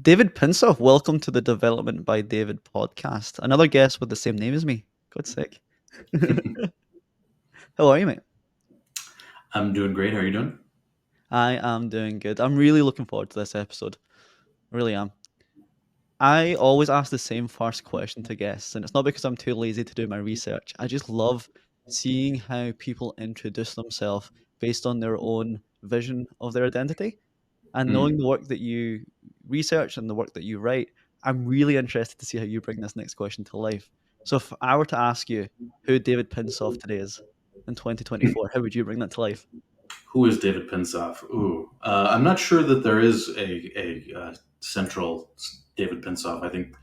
David Pinsof, welcome to the Development by David podcast. Another guest with the same name as me. God's sake. How are you, mate? I'm doing great. How are you doing? I am doing good. I'm really looking forward to this episode. I really am. I always ask the same first question to guests, and it's not because I'm too lazy to do my research. I just love seeing how people introduce themselves based on their own vision of their identity. And knowing Mm. the work that you research and the work that you write, I'm really interested to see how you bring this next question to life. So if I were to ask you who David Pinsof today is in 2024, how would you bring that to life? Who is David Pinsof? Ooh, I'm not sure that there is a central David Pinsof. I think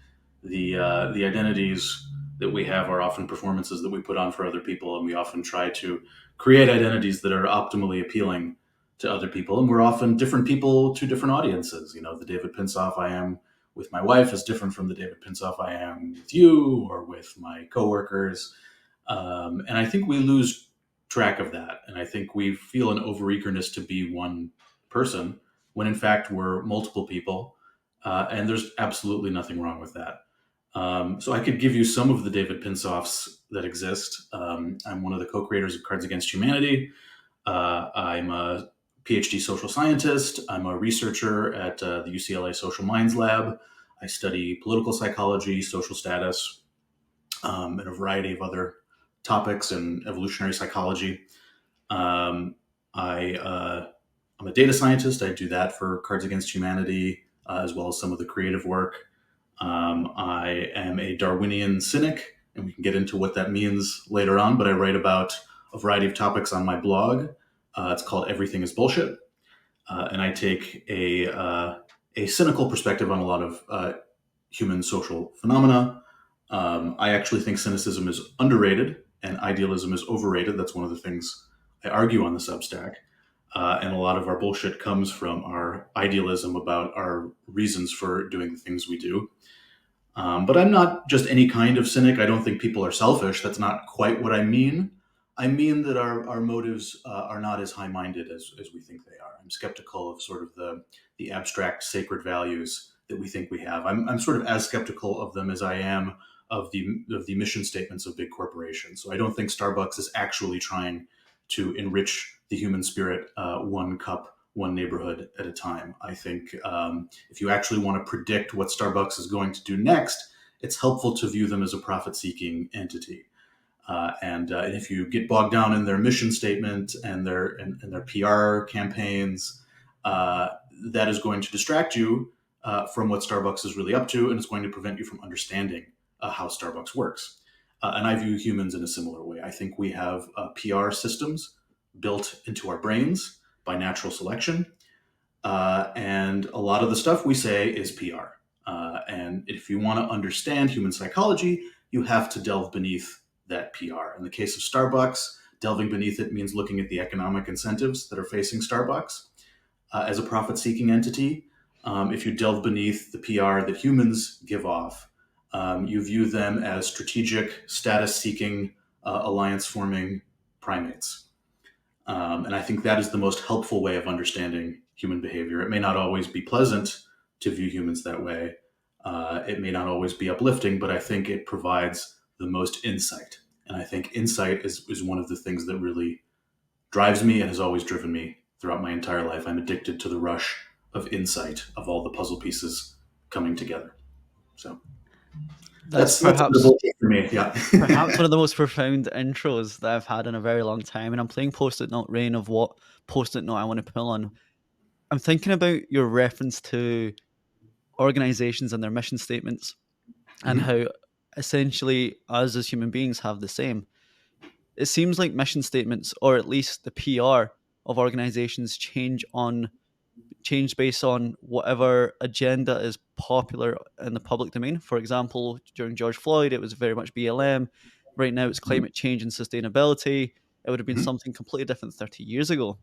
the identities that we have are often performances that we put on for other people, and we often try to create identities that are optimally appealing to other people. And we're often different people to different audiences. You know, the David Pinsof I am with my wife is different from the David Pinsof I am with you or with my coworkers. And I think we lose track of that. And I think we feel an overeagerness to be one person when in fact we're multiple people. And there's absolutely nothing wrong with that. So I could give you some of the David Pinsofs that exist. I'm one of the co-creators of Cards Against Humanity. I'm a PhD social scientist. I'm a researcher at the UCLA Minds Lab. I study political psychology, social status, and a variety of other topics in evolutionary psychology. Um, I'm a data scientist. I do that for Cards Against Humanity, as well as some of the creative work. I am a Darwinian cynic, and we can get into what that means later on, but I write about a variety of topics on my blog. It's called Everything is Bullshit. And I take a cynical perspective on a lot of human social phenomena. I actually think cynicism is underrated and idealism is overrated. That's one of the things I argue on the Substack. And a lot of our bullshit comes from our idealism about our reasons for doing the things we do. But I'm not just any kind of cynic. I don't think people are selfish. That's not quite what I mean. I mean that our motives are not as high minded as we think they are. I'm skeptical of sort of the abstract sacred values that we think we have. I'm sort of as skeptical of them as I am of the mission statements of big corporations. So I don't think Starbucks is actually trying to enrich the human spirit one cup, one neighborhood at a time. I think if you actually want to predict what Starbucks is going to do next, it's helpful to view them as a profit seeking entity. And if you get bogged down in their mission statement and their PR campaigns, that is going to distract you from what Starbucks is really up to, and it's going to prevent you from understanding how Starbucks works. And I view humans in a similar way. I think we have PR systems built into our brains by natural selection. And a lot of the stuff we say is PR. And if you want to understand human psychology, you have to delve beneath that PR. In the case of Starbucks, delving beneath it means looking at the economic incentives that are facing Starbucks as a profit seeking entity. If you delve beneath the PR that humans give off, you view them as strategic, status seeking, alliance forming primates. And I think that is the most helpful way of understanding human behavior. It may not always be pleasant to view humans that way. It may not always be uplifting, but I think it provides the most insight. And I think insight is one of the things that really drives me and has always driven me throughout my entire life. I'm addicted to the rush of insight, of all the puzzle pieces coming together. So That's that's a bit of perhaps bullshit for me. Yeah. perhaps one of the most profound intros that I've had in a very long time. And I'm playing post-it note rain of what post-it note I want to pull on. I'm thinking about your reference to organizations and their mission statements and Mhm. how essentially us as human beings have the same. It seems like mission statements, or at least the PR of organizations, change based on whatever agenda is popular in the public domain. For example, during George Floyd, it was very much BLM. Right now, it's Mhm. climate change and sustainability. It would have been Mhm. something completely different 30 years ago.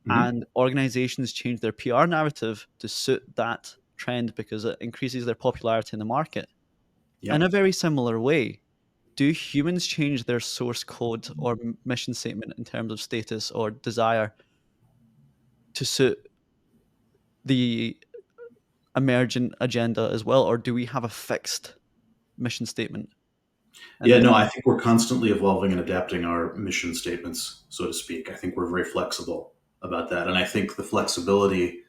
Mhm. And organizations change their PR narrative to suit that trend because it increases their popularity in the market. In Yeah. a very similar way, do humans change their source code or mission statement in terms of status or desire to suit the emergent agenda as well, or do we have a fixed mission statement? And Yeah, no, then, I think we're constantly evolving and adapting our mission statements, so to speak. I think we're very flexible about that. And I think the flexibility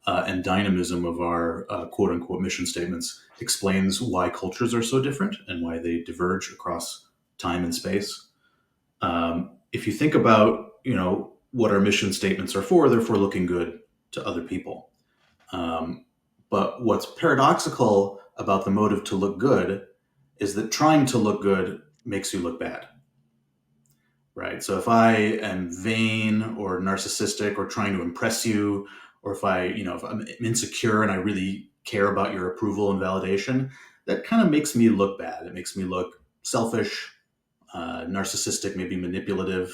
and dynamism of our quote unquote mission statements explains why cultures are so different and why they diverge across time and space. If you think about, what our mission statements are for, they're for looking good to other people. Um, but what's paradoxical about the motive to look good is that trying to look good makes you look bad, right? So if I am vain or narcissistic or trying to impress you, or if I'm insecure and I really care about your approval and validation, that kind of makes me look bad. It makes me look selfish, narcissistic, maybe manipulative,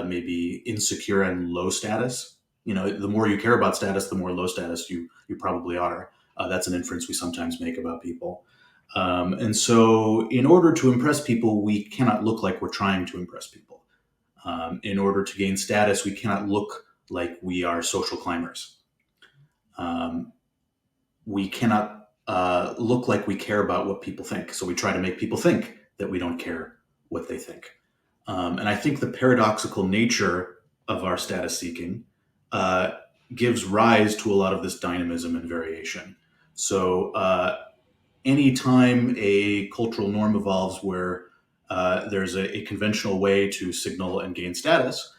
maybe insecure and low status. The more you care about status, the more low status you probably are. That's an inference we sometimes make about people. And so, in order to impress people, we cannot look like we're trying to impress people. In order to gain status, we cannot look like we are social climbers. Um, we cannot look like we care about what people think. So we try to make people think that we don't care what they think. And I think the paradoxical nature of our status seeking uh, gives rise to a lot of this dynamism and variation. So anytime a cultural norm evolves where there's a conventional way to signal and gain status,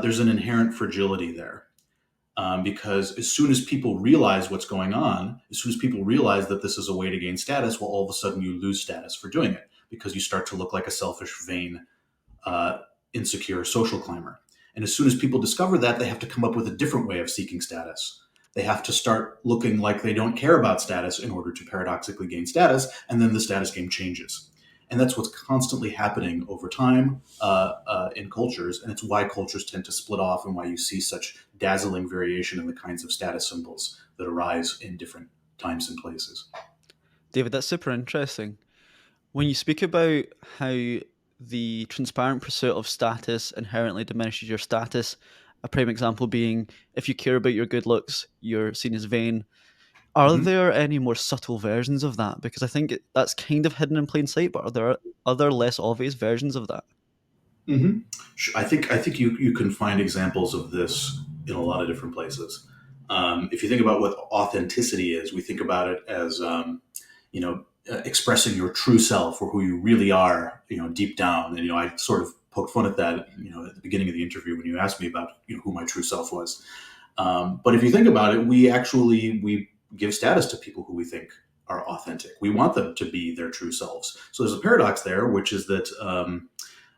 there's an inherent fragility there. Because as soon as people realize what's going on, as soon as people realize that this is a way to gain status, well, all of a sudden you lose status for doing it because you start to look like a selfish, vain, uh, insecure social climber. And as soon as people discover that, they have to come up with a different way of seeking status. They have to start looking like they don't care about status in order to paradoxically gain status, and then the status game changes. And that's what's constantly happening over time in cultures, and it's why cultures tend to split off and why you see such dazzling variation in the kinds of status symbols that arise in different times and places. David, that's super interesting. When you speak about how the transparent pursuit of status inherently diminishes your status, a prime example being if you care about your good looks, you're seen as vain. Are Mhm. there any more subtle versions of that? Because I think that's kind of hidden in plain sight, but are there other less obvious versions of that? hmm I think you can find examples of this in a lot of different places. If you think about what authenticity is, we think about it as expressing your true self or who you really are, deep down. And I sort of poked fun at that, at the beginning of the interview when you asked me about who my true self was. But if you think about it, we give status to people who we think are authentic. We want them to be their true selves. So there's a paradox there, which is that.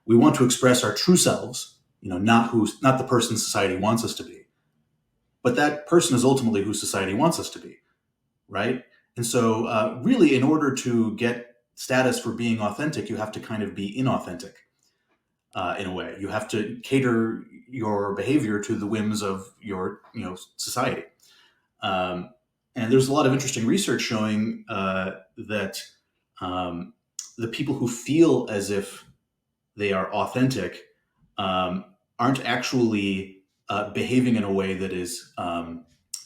We want to express our true selves, not the person society wants us to be, but that person is ultimately who society wants us to be, right? And so, really, in order to get status for being authentic, you have to kind of be inauthentic in a way. You have to cater your behavior to the whims of your, society. Um, and there's a lot of interesting research showing that um, the people who feel as if they are authentic um, aren't actually behaving in a way that is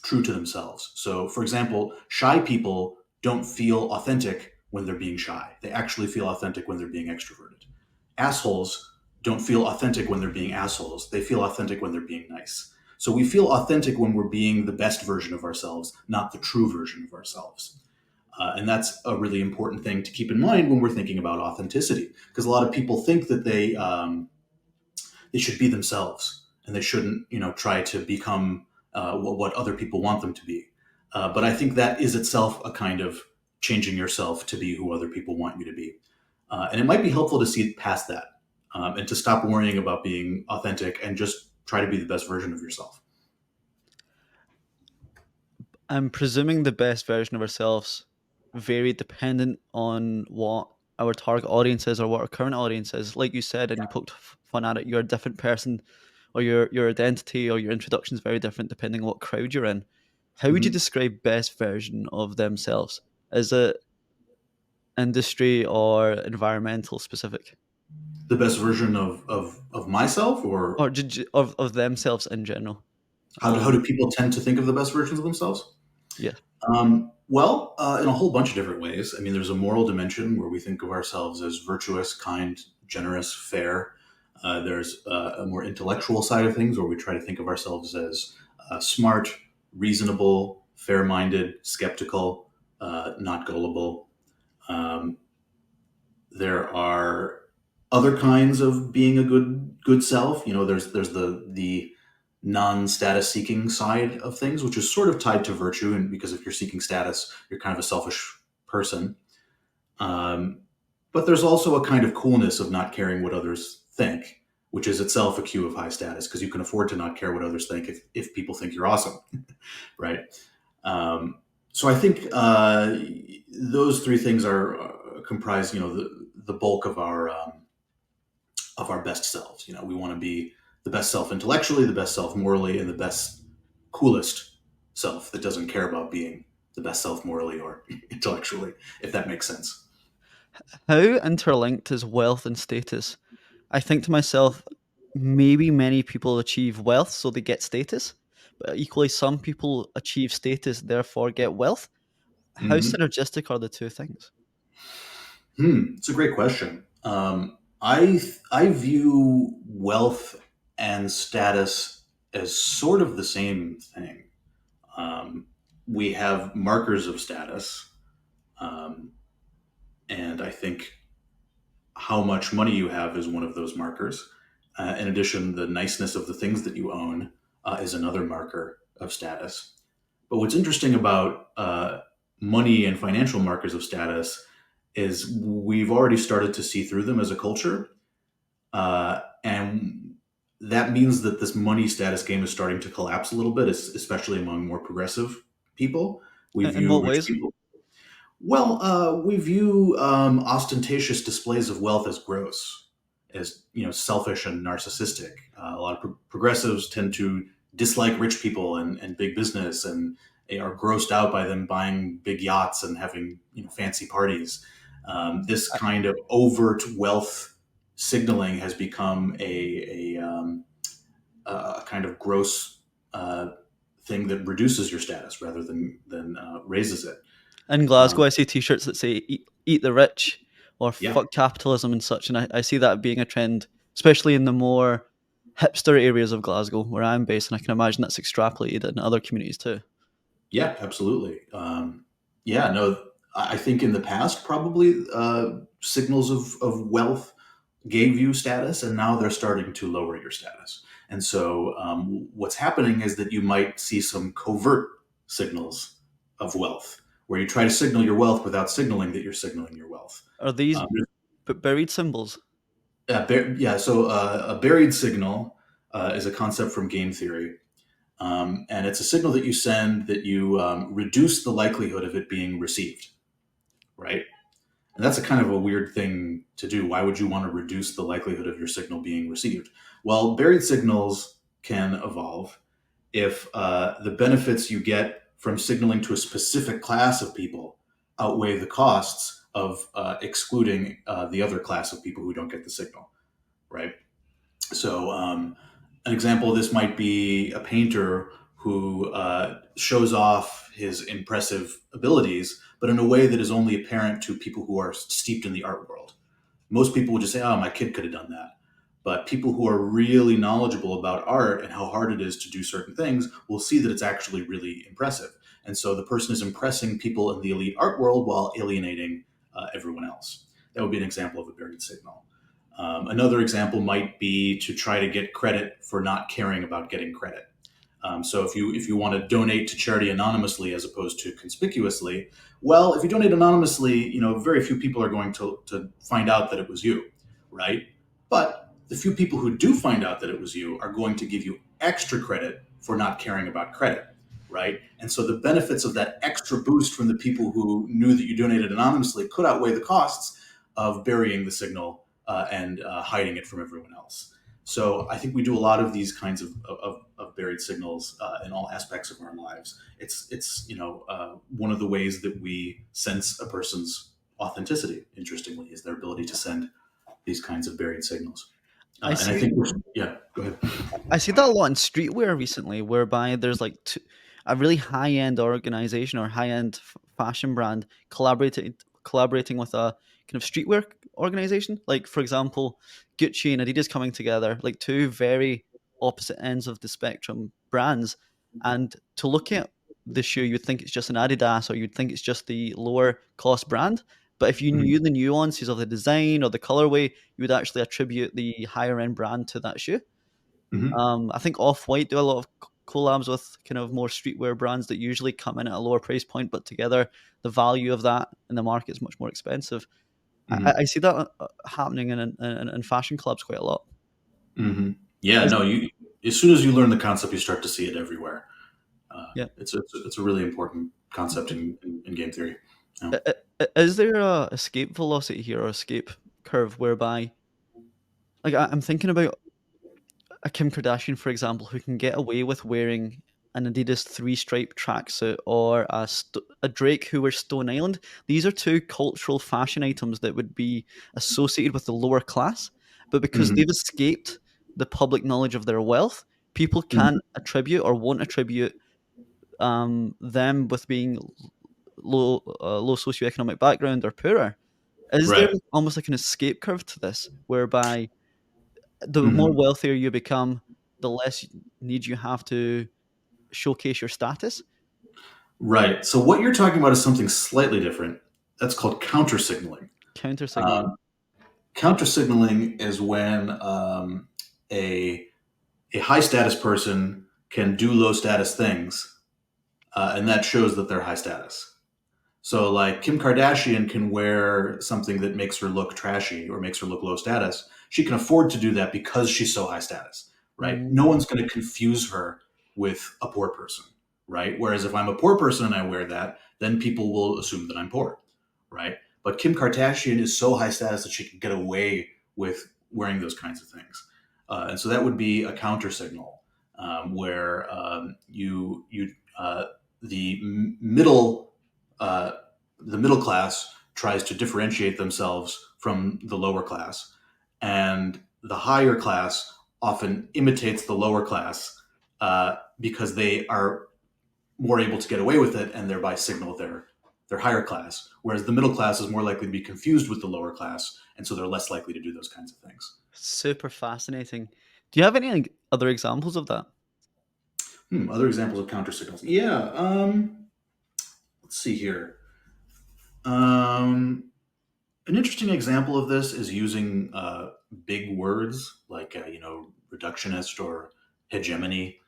true to themselves. So, for example, shy people don't feel authentic when they're being shy. They actually feel authentic when they're being extroverted. Assholes don't feel authentic when they're being assholes. They feel authentic when they're being nice. So we feel authentic when we're being the best version of ourselves, not the true version of ourselves. And that's a really important thing to keep in mind when we're thinking about authenticity, because a lot of people think that they should be themselves and they shouldn't, try to become what other people want them to be. But I think that is itself a kind of changing yourself to be who other people want you to be. And it might be helpful to see past that and to stop worrying about being authentic and just try to be the best version of yourself. I'm presuming the best version of ourselves vary dependent on what our target audience is or what our current audience is. Like you said, and you poked fun at it, you're a different person, or your identity or your introduction is very different depending on what crowd you're in. How would you Mhm. describe best version of themselves? Is it industry or environmental specific, The best version of myself, or or of themselves in general? how do people tend to think of the best versions of themselves? Yeah. In a whole bunch of different ways. I mean, there's a moral dimension where we think of ourselves as virtuous, kind, generous, fair. There's a more intellectual side of things where we try to think of ourselves as smart, reasonable, fair minded, skeptical, not gullible. Um, there are other kinds of being a good self. You know, there's the non-status seeking side of things, which is sort of tied to virtue, and because if you're seeking status, you're kind of a selfish person. Um, but there's also a kind of coolness of not caring what others think, which is itself a cue of high status because you can afford to not care what others think if people think you're awesome, right? Um, so I think those three things are comprise, the bulk of our best selves. You know, we want to be the best self intellectually, the best self morally, and the best, coolest self that doesn't care about being the best self morally or intellectually, if that makes sense. How interlinked is wealth and status? I think to myself, maybe many people achieve wealth so they get status, but equally some people achieve status therefore get wealth. How Hmm. synergistic are the two things? It's a great question. I view wealth and status as sort of the same thing. Um, we have markers of status, um, and I think how much money you have is one of those markers. In addition, the niceness of the things that you own is another marker of status. But what's interesting about money and financial markers of status is we've already started to see through them as a culture. And that means that this money status game is starting to collapse a little bit, especially among more progressive people. We In view what rich ways? people we view ostentatious displays of wealth as gross, as selfish and narcissistic. A lot of progressives tend to dislike rich people and big business, and they are grossed out by them buying big yachts and having fancy parties. This I- kind of overt wealth signaling has become a kind of gross thing that reduces your status rather than raises it. In Um, Glasgow, I see T-shirts that say "Eat the rich" or yeah. "Fuck capitalism" and such, and I see that being a trend, especially in the more hipster areas of Glasgow where I'm based, and I can imagine that's extrapolated in other communities too. Yeah, absolutely. Yeah, no, I think in the past, probably signals of wealth gave you status, and now they're starting to lower your status. And so, what's happening is that you might see some covert signals of wealth, where you try to signal your wealth without signaling that you're signaling your wealth. Are these Um, buried symbols? yeah, so a buried signal is a concept from game theory. And it's a signal that you send that you reduce the likelihood of it being received, right? And that's a kind of a weird thing to do. Why would you want to reduce the likelihood of your signal being received? Well, buried signals can evolve if the benefits you get from signaling to a specific class of people outweigh the costs of excluding the other class of people who don't get the signal, right? So, an example of this might be a painter who shows off his impressive abilities, but in a way that is only apparent to people who are steeped in the art world. Most people would just say, "Oh, my kid could have done that." But people who are really knowledgeable about art and how hard it is to do certain things will see that it's actually really impressive. And so the person is impressing people in the elite art world while alienating everyone else. That would be an example of a buried signal. Another example might be to try to get credit for not caring about getting credit. So if you want to donate to charity anonymously as opposed to conspicuously, well, if you donate anonymously, very few people are going to find out that it was you, right? But the few people who do find out that it was you are going to give you extra credit for not caring about credit, right? And so the benefits of that extra boost from the people who knew that you donated anonymously could outweigh the costs of burying the signal and hiding it from everyone else. So I think we do a lot of these kinds of buried signals in all aspects of our lives. It's one of the ways that we sense a person's authenticity. Interestingly, is their ability to send these kinds of buried signals. I And I see think, yeah, go ahead. I see that a lot in streetwear recently, whereby there's like two. a really high end organization or high end fashion brand collaborating with a kind of streetwear organization. Like, for example, Gucci and Adidas coming together, like two very opposite ends of the spectrum brands. And to look at the shoe, you'd think it's just an Adidas or you'd think it's just the lower cost brand. But if you Mhm. knew the nuances of the design or the colorway, you would actually attribute the higher end brand to that shoe. Mhm. I think Off White do a lot of collabs with kind of more streetwear brands that usually come in at a lower price point, but together the value of that in the market is much more expensive. I Mhm. see that happening in fashion clubs quite a lot. Mhm. Yeah, Is, no, you as soon as you learn the concept, you start to see it everywhere. yeah. It's a really important concept in game theory. Yeah. Is there a escape velocity here or escape curve whereby, like, I'm thinking about a Kim Kardashian, for example, who can get away with wearing an Adidas three-stripe tracksuit, or a Drake who wears Stone Island. These are two cultural fashion items that would be associated with the lower class, but because Mhm. they've escaped the public knowledge of their wealth, people Mhm. can't attribute or won't attribute them with being low socioeconomic background or poorer. Is there Right. almost like an escape curve to this, whereby the more Mhm. wealthier you become, the less need you have to showcase your status? Right. So what you're talking about is something slightly different. That's called counter signaling. Counter signaling. Um, counter signaling is when a a high status person can do low status things, and that shows that they're high status. So, like Kim Kardashian can wear something that makes her look trashy or makes her look low status. She can afford to do that because she's so high status, right? No Mm, one's going to confuse her with a poor person, right? Whereas if I'm a poor person and I wear that, then people will assume that I'm poor, right? But Kim Kardashian is so high status that she can get away with wearing those kinds of things, and so that would be a counter signal where uh, the middle uh, the middle class tries to differentiate themselves from the lower class, and the higher class often imitates the lower class because they are more able to get away with it and thereby signal their higher class. Whereas the middle class is more likely to be confused with the lower class, and so they're less likely to do those kinds of things. super fascinating. Do you have any, like, other examples of that? Other examples of counter signals? Yeah. Let's see here. Um, An interesting example of this is using big words like reductionist or hegemony.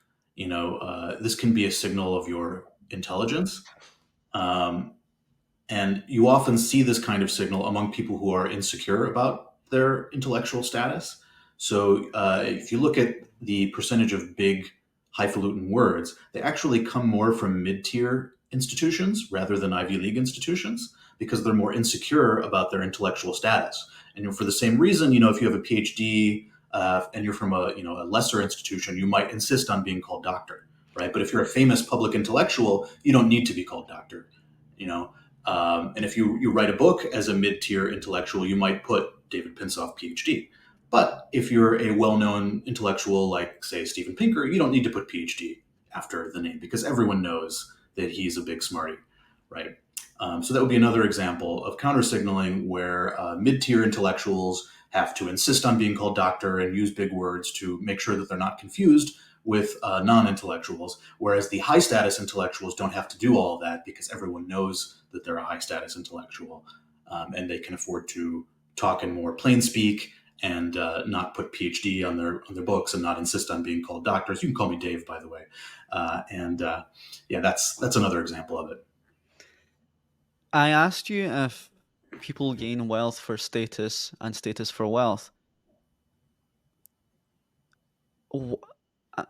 This can be a signal of your intelligence, um, and you often see this kind of signal among people who are insecure about their intellectual status. So if you look at the percentage of big, highfalutin words, they actually come more from mid tier institutions rather than Ivy League institutions because they're more insecure about their intellectual status. And for the same reason, if you have a PhD and you're from a lesser institution, you might insist on being called doctor, right? But if you're a famous public intellectual, you don't need to be called doctor. You know, and if you write a book as a mid tier intellectual, you might put David Pinsof, PhD. But if you're a well known intellectual like, say, Steven Pinker, you don't need to put PhD after the name because everyone knows that he's a big smarty, right? So that would be another example of counter signaling where mid tier intellectuals have to insist on being called doctor and use big words to make sure that they're not confused with non intellectuals, whereas the high status intellectuals don't have to do all of that because everyone knows that they're a high status intellectual and they can afford to talk in more plain speak and not put PhD on their books and not insist on being called doctors. You can call me Dave, by the way. And Yeah, that's another example of it. I asked you if people gain wealth for status and status for wealth. Wh- uh,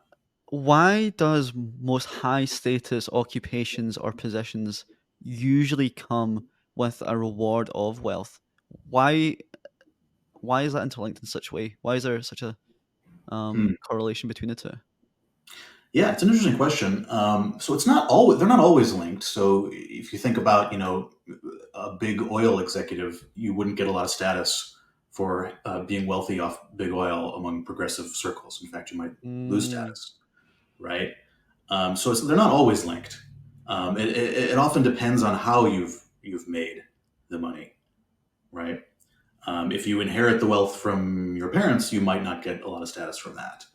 Why does most high status occupations or positions usually come with a reward of wealth? Why why is that interlinked in such a way? Why is there such a Hmm. correlation between the two? Yeah, it's an interesting question. So it's not always they're not always linked. So if you think about a big oil executive, you wouldn't get a lot of status for being wealthy off big oil among progressive circles. In fact, you might lose Mm, status, right? They're not always linked. It often depends on how you've made the money, right? If you inherit the wealth from your parents, you might not get a lot of status from that.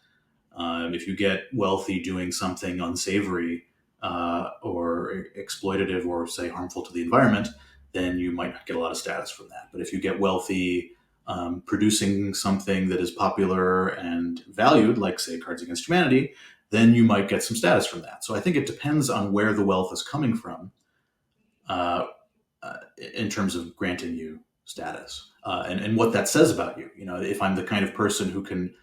If you get wealthy doing something unsavory or exploitative or, say, harmful to the environment, then you might not get a lot of status from that. But if you get wealthy producing something that is popular and valued, like, say, Cards Against Humanity, then you might get some status from that. So I think it depends on where the wealth is coming from uh, in terms of granting you status and what that says about you. You know, if I'm the kind of person who can,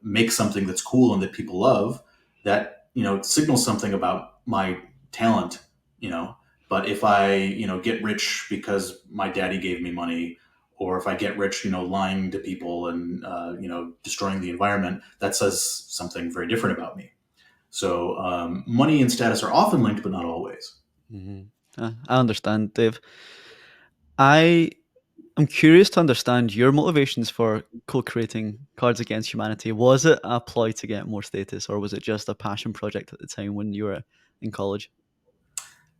make something that's cool and that people love, that, signals something about my talent, you know. But if I, get rich because my daddy gave me money, or if I get rich, lying to people and, destroying the environment, that says something very different about me. So money and status are often linked, but not always. Mhm. I understand, Dave. I am curious to understand your motivations for co-creating Cards Against Humanity. Was it a ploy to get more status, or was it just a passion project at the time when you were in college?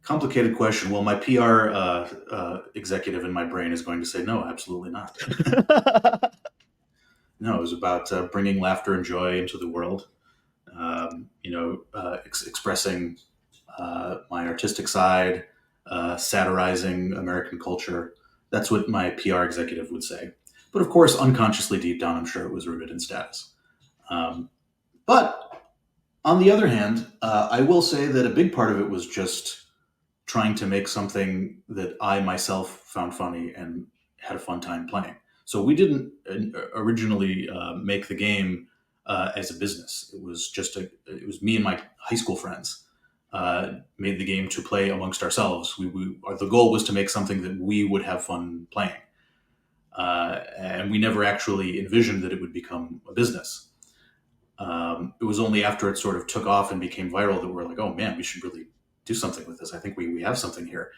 Complicated question. Well, my PR executive in my brain is going to say no, absolutely not. No, it was about bringing laughter and joy into the world. Expressing my artistic side, satirizing American culture. That's what my PR executive would say. But of course, unconsciously, deep down, I'm sure it was rooted in status. Um, but on the other hand, I will say that a big part of it was just trying to make something that I myself found funny and had a fun time playing. So we didn't originally make the game as a business. It was me and my high school friends made the game to play amongst ourselves. The goal was to make something that we would have fun playing, and we never actually envisioned that it would become a business. It was only after it sort of took off and became viral that we're like, oh man, we should really do something with this. I think we have something here.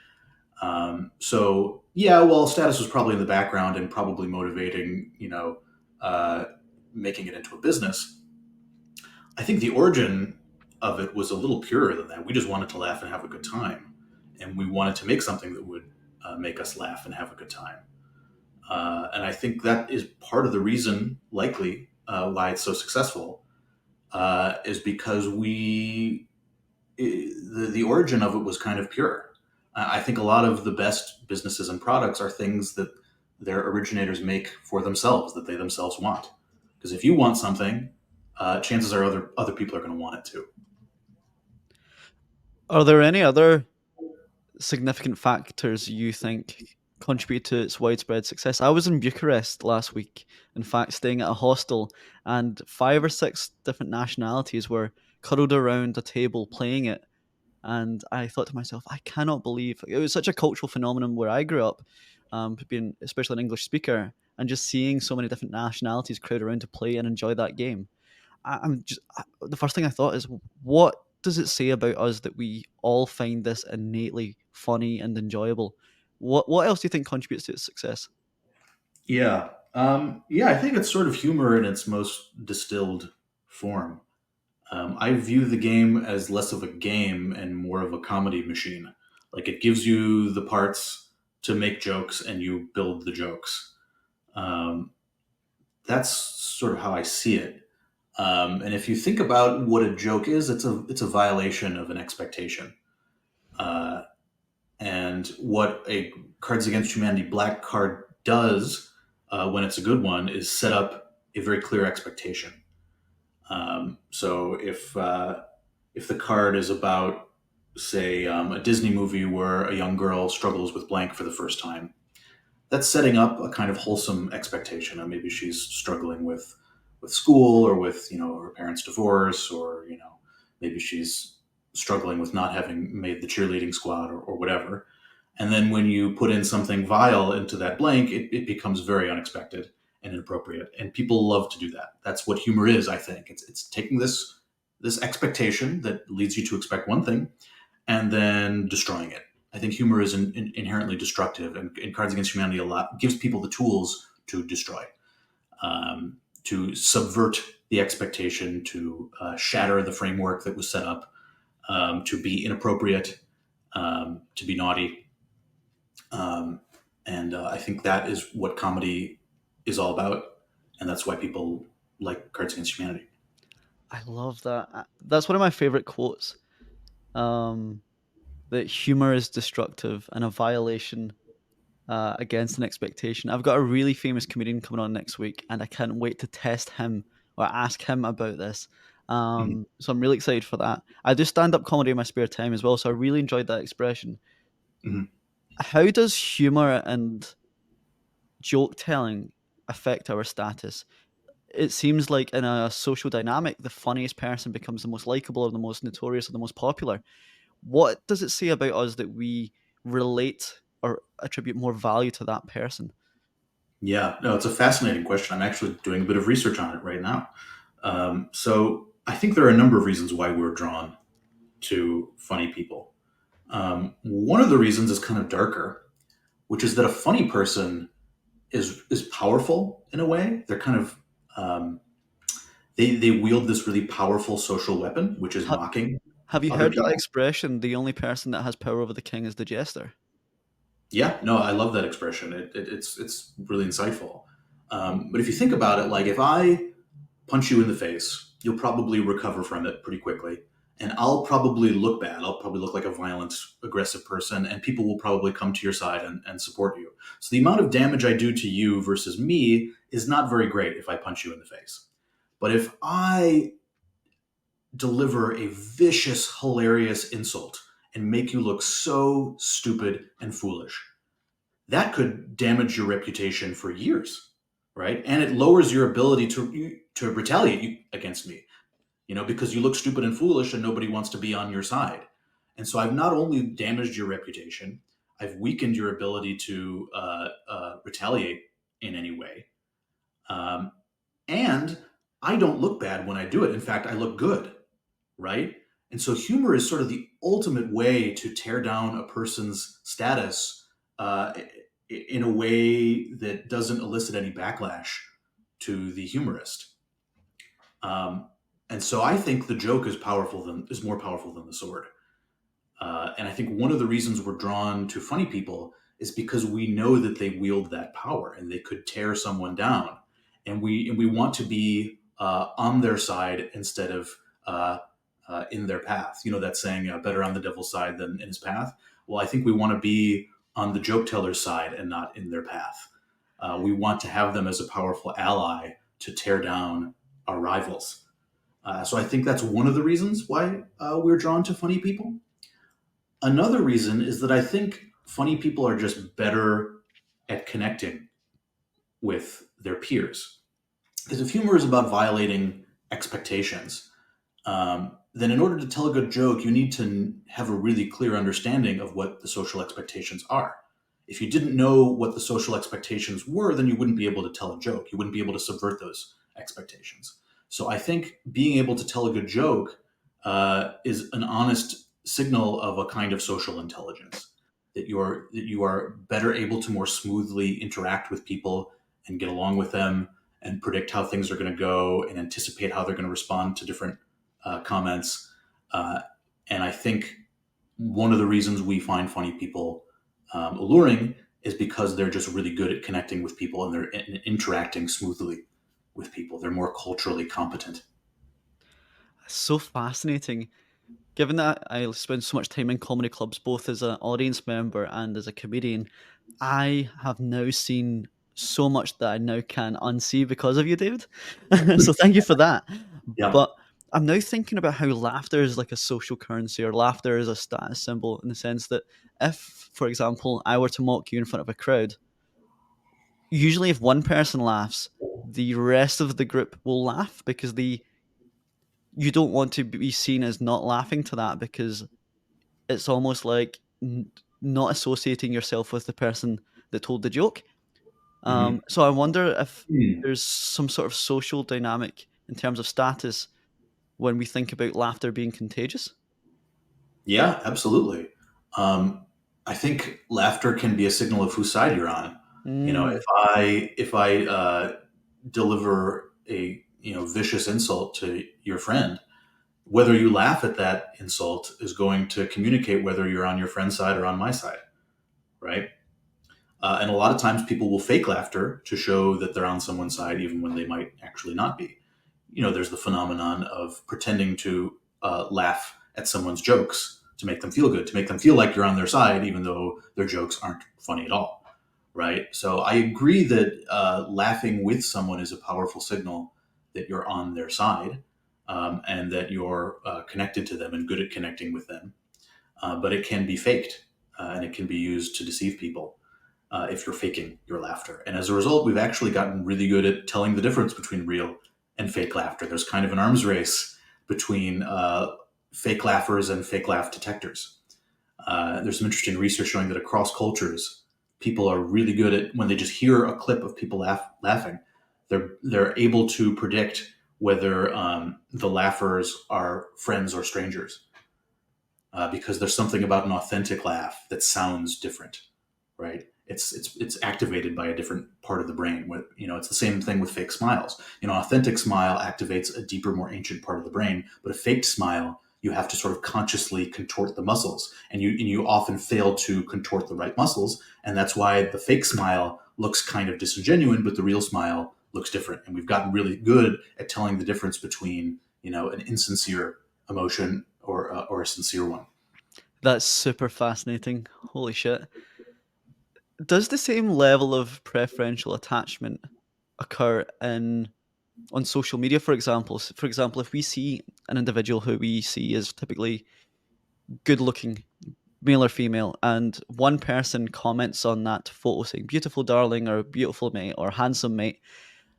So yeah, well, status was probably in the background and probably motivating, uh, making it into a business. I think the origin of it was a little purer than that. We just wanted to laugh and have a good time, and we wanted to make something that would make us laugh and have a good time. And I think that is part of the reason, likely, why it's so successful, is because the origin of it was kind of pure. I think a lot of the best businesses and products are things that their originators make for themselves, that they themselves want. Because if you want something, chances are other people are going to want it too. Are there any other significant factors you think contribute to its widespread success? I was in Bucharest last week, in fact, staying at a hostel, and 5 or 6 different nationalities were cuddled around a table playing it. And I thought to myself, I cannot believe it was such a cultural phenomenon where I grew up, being especially an English speaker, and just seeing so many different nationalities crowd around to play and enjoy that game. The first thing I thought is, what does it say about us that we all find this innately funny and enjoyable? What else do you think contributes to its success? Yeah. Yeah, I think it's sort of humor in its most distilled form. I view the game as less of a game and more of a comedy machine. Like, it gives you the parts to make jokes and you build the jokes. Um, that's sort of how I see it. And if you think about what a joke is, it's a violation of an expectation. Uh, and what a Cards Against Humanity black card does when it's a good one is set up a very clear expectation. So if the card is about, say, a Disney movie where a young girl struggles with blank for the first time, that's setting up a kind of wholesome expectation. Maybe she's struggling with school or with her parents' divorce, or maybe she's struggling with not having made the cheerleading squad, or whatever. And then when you put in something vile into that blank, it becomes very unexpected and inappropriate. And people love to do that. That's what humor is, I think. It's taking this expectation that leads you to expect one thing and then destroying it. I think humor is inherently destructive, and Cards Against Humanity a lot gives people the tools to destroy, to subvert the expectation to shatter the framework that was set up, to be inappropriate, to be naughty. Um, and I think that is what comedy is all about. And that's why people like Cards Against Humanity. I love that. That's one of my favorite quotes. Um, that humor is destructive and a violation against an expectation. I've got a really famous comedian coming on next week, and I can't wait to test him or ask him about this. Mhm. So I'm really excited for that. I do stand up comedy in my spare time as well, so I really enjoyed that expression. Mhm. How does humor and joke telling affect our status? It seems like in a social dynamic, the funniest person becomes the most likable or the most notorious or the most popular. What does it say about us that we relate or attribute more value to that person? Yeah, no, it's a fascinating question. I'm actually doing a bit of research on it right now. So I think there are a number of reasons why we're drawn to funny people. One of the reasons is kind of darker, which is that a funny person is powerful in a way. They're kind of they wield this really powerful social weapon, which is Ha- mocking have you other heard that people. expression? The only person that has power over the king is the jester. Yeah, no, I love that expression. It's really insightful. But if you think about it, like if I punch you in the face, you'll probably recover from it pretty quickly. And I'll probably look bad. I'll probably look like a violent, aggressive person, and people will probably come to your side and support you. So the amount of damage I do to you versus me is not very great if I punch you in the face. But if I deliver a vicious, hilarious insult and make you look so stupid and foolish, that could damage your reputation for years, right? And it lowers your ability to retaliate against me, because you look stupid and foolish and nobody wants to be on your side. And so I've not only damaged your reputation, I've weakened your ability to retaliate in any way. Um, and I don't look bad when I do it. In fact, I look good, right? And so humor is sort of the ultimate way to tear down a person's status in a way that doesn't elicit any backlash to the humorist. Um, and so I think the joke is more powerful than the sword. And I think one of the reasons we're drawn to funny people is because we know that they wield that power and they could tear someone down, and we want to be on their side instead of in their path. You know that saying, "Better on the devil's side than in his path." Well, I think we want to be on the joke teller's side and not in their path. We want to have them as a powerful ally to tear down our rivals. So I think that's one of the reasons why we're drawn to funny people. Another reason is that I think funny people are just better at connecting with their peers. Because if humor is about violating expectations, then in order to tell a good joke, you need to have a really clear understanding of what the social expectations are. If you didn't know what the social expectations were, then you wouldn't be able to tell a joke. You wouldn't be able to subvert those expectations. So I think being able to tell a good joke is an honest signal of a kind of social intelligence, that you are better able to more smoothly interact with people and get along with them and predict how things are going to go and anticipate how they're going to respond to different comments. Uh, and I think one of the reasons we find funny people alluring is because they're just really good at connecting with people and they're interacting smoothly with people. They're more culturally competent. So fascinating. Given that I spend so much time in comedy clubs, both as an audience member and as a comedian, I have now seen so much that I now can unsee because of you, David. So thank you for that. Yeah. But I'm now thinking about how laughter is like a social currency or laughter is a status symbol in the sense that if, for example, I were to mock you in front of a crowd, usually if one person laughs, the rest of the group will laugh because you don't want to be seen as not laughing to that because it's almost like not associating yourself with the person that told the joke. Hmm. So I wonder if Hmm. there's some sort of social dynamic in terms of status when we think about laughter being contagious. Yeah, absolutely. Um, I think laughter can be a signal of whose side you're on. Mm, If I deliver a vicious insult to your friend, whether you laugh at that insult is going to communicate whether you're on your friend's side or on my side, right? And a lot of times people will fake laughter to show that they're on someone's side, even when they might actually not be. There's the phenomenon of pretending to laugh at someone's jokes to make them feel good, to make them feel like you're on their side, even though their jokes aren't funny at all, right? So I agree that laughing with someone is a powerful signal that you're on their side, and that you're connected to them and good at connecting with them. But it can be faked, and it can be used to deceive people if you're faking your laughter. And as a result, we've actually gotten really good at telling the difference between real and fake laughter. There's kind of an arms race between fake laughers and fake laugh detectors. There's some interesting research showing that across cultures, people are really good at when they just hear a clip of people laughing, they're able to predict whether the laughers are friends or strangers, because there's something about an authentic laugh that sounds different, right? It's activated by a different part of the brain. It's the same thing with fake smiles. Authentic smile activates a deeper, more ancient part of the brain, but a faked smile, you have to sort of consciously contort the muscles, and you often fail to contort the right muscles, and that's why the fake smile looks kind of disingenuous, but the real smile looks different. And we've gotten really good at telling the difference between an insincere emotion or a sincere one. That's super fascinating. Holy shit. Does the same level of preferential attachment occur in on social media, for example? For example, if we see an individual who we see is typically good looking, male or female, and one person comments on that photo saying beautiful darling or beautiful mate or handsome mate,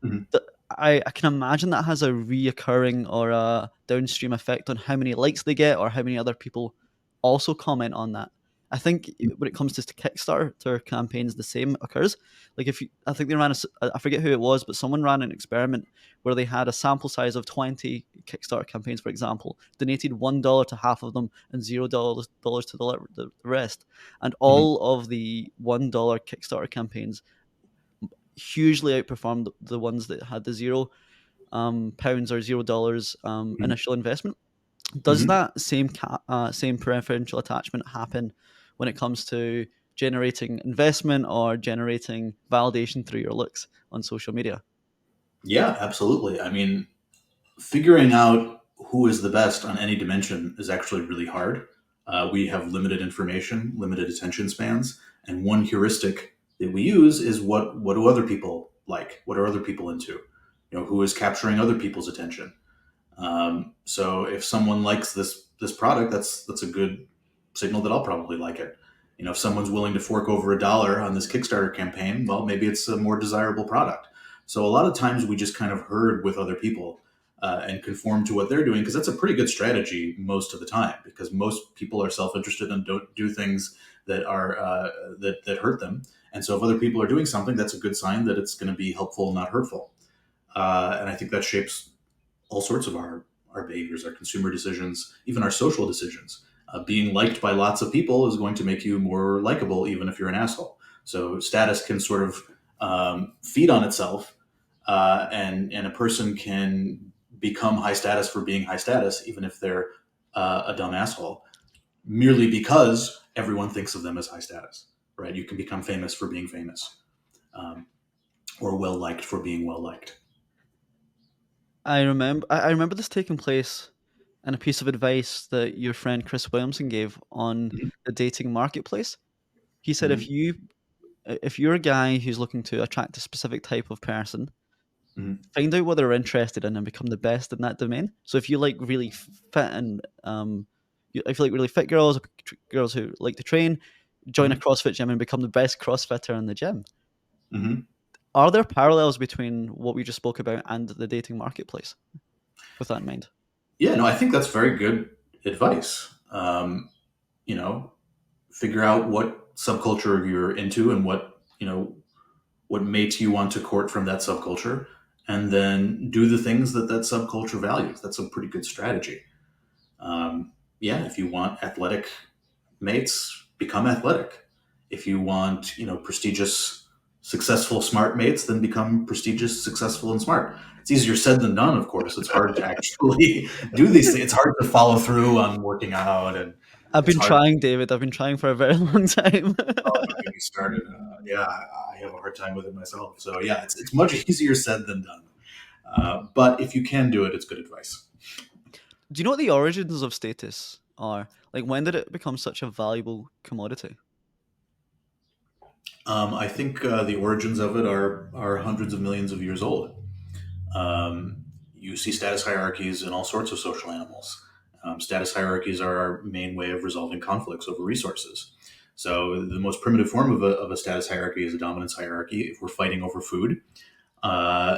Mhm. th- I can imagine that has a reoccurring or a downstream effect on how many likes they get or how many other people also comment on that. I think when it comes to Kickstarter campaigns, the same occurs. Like if you, I think they ran I forget who it was, but someone ran an experiment where they had a sample size of 20 Kickstarter campaigns, for example, donated $1 to half of them and $0 to the rest, and Mhm. all of the $1 Kickstarter campaigns hugely outperformed the ones that had the £0 or $0 Mhm. initial investment. Does Mhm. that same preferential attachment happen when it comes to generating investment or generating validation through your looks on social media? Yeah, absolutely. I mean, figuring out who is the best on any dimension is actually really hard. We have limited information, limited attention spans, and one heuristic that we use is what do other people like? What are other people into? Who is capturing other people's attention? So if someone likes this product, that's a good signal that I'll probably like it. If someone's willing to fork over $1 on this Kickstarter campaign, well, maybe it's a more desirable product. So a lot of times we just kind of herd with other people, and conform to what they're doing, because that's a pretty good strategy most of the time. Because most people are self-interested and don't do things that are that hurt them. And so if other people are doing something, that's a good sign that it's going to be helpful, not hurtful. And I think that shapes all sorts of our behaviors, our consumer decisions, even our social decisions. Being liked by lots of people is going to make you more likable, even if you're an asshole. So status can sort of feed on itself, and a person can become high status for being high status, even if they're a dumb asshole, merely because everyone thinks of them as high status. Right? You can become famous for being famous, um, or well liked for being well liked. I remember this taking place in a piece of advice that your friend Chris Williamson gave on Mhm. the dating marketplace. He said Mhm. if you're a guy who's looking to attract a specific type of person, Mhm. find out what they're interested in and become the best in that domain. So if you like really fit and if you like really fit girls, girls who like to train, join a Mhm. CrossFit gym and become the best CrossFitter in the gym. Mhm. Are there parallels between what we just spoke about and the dating marketplace with that in mind? Yeah, no, I think that's very good advice. You know, Figure out what subculture you're into and what makes you want to court from that subculture, and then do the things that subculture values. That's a pretty good strategy. Yeah, if you want athletic mates, become athletic. If you want prestigious successful, smart mates, then become prestigious, successful, and smart. It's easier said than done, of course. It's hard to actually do these things. It's hard to follow through on working out, and I've it's been hard. trying, David. I've been trying for a very long time. Oh, don't get me started. Yeah, I have a hard time with it myself. So yeah, it's much easier said than done. But if you can do it, it's good advice. Do you know what the origins of status are? Like, when did it become such a valuable commodity? I think the origins of it are hundreds of millions of years old. You see status hierarchies in all sorts of social animals. Status hierarchies are our main way of resolving conflicts over resources. So the most primitive form of a status hierarchy is a dominance hierarchy. If we're fighting over food, uh,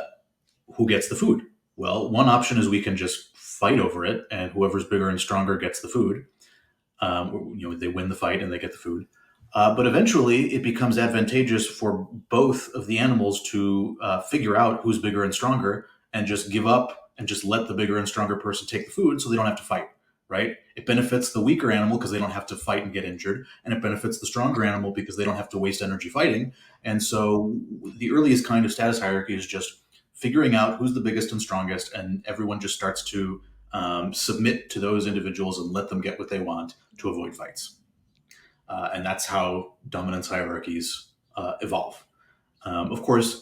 who gets the food? Well, one option is we can just fight over it, and whoever's bigger and stronger gets the food. They win the fight and they get the food. But eventually, it becomes advantageous for both of the animals to figure out who's bigger and stronger, and just give up and just let the bigger and stronger person take the food, so they don't have to fight. Right? It benefits the weaker animal because they don't have to fight and get injured, and it benefits the stronger animal because they don't have to waste energy fighting. And so, the earliest kind of status hierarchy is just figuring out who's the biggest and strongest, and everyone just starts to submit to those individuals and let them get what they want to avoid fights. And that's how dominance hierarchies evolve. Of course,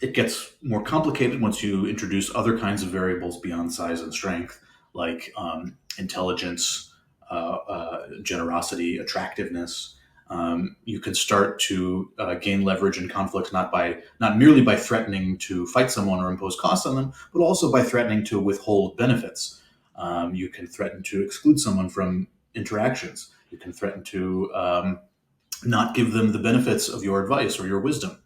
it gets more complicated once you introduce other kinds of variables beyond size and strength, like intelligence, generosity, attractiveness. You can start to gain leverage in conflicts not merely by threatening to fight someone or impose costs on them, but also by threatening to withhold benefits. You can threaten to exclude someone from interactions. You can threaten to not give them the benefits of your advice or your wisdom.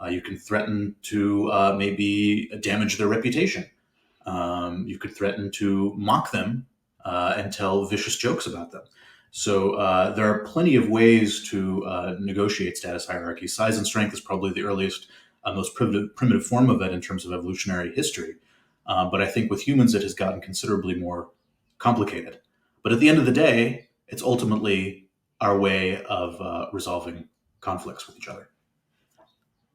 You can threaten to maybe damage their reputation. You could threaten to mock them and tell vicious jokes about them. So there are plenty of ways to negotiate status hierarchy. Size and strength is probably the earliest, most primitive form of it in terms of evolutionary history. But I think with humans, it has gotten considerably more complicated. But at the end of the day, it's ultimately our way of resolving conflicts with each other.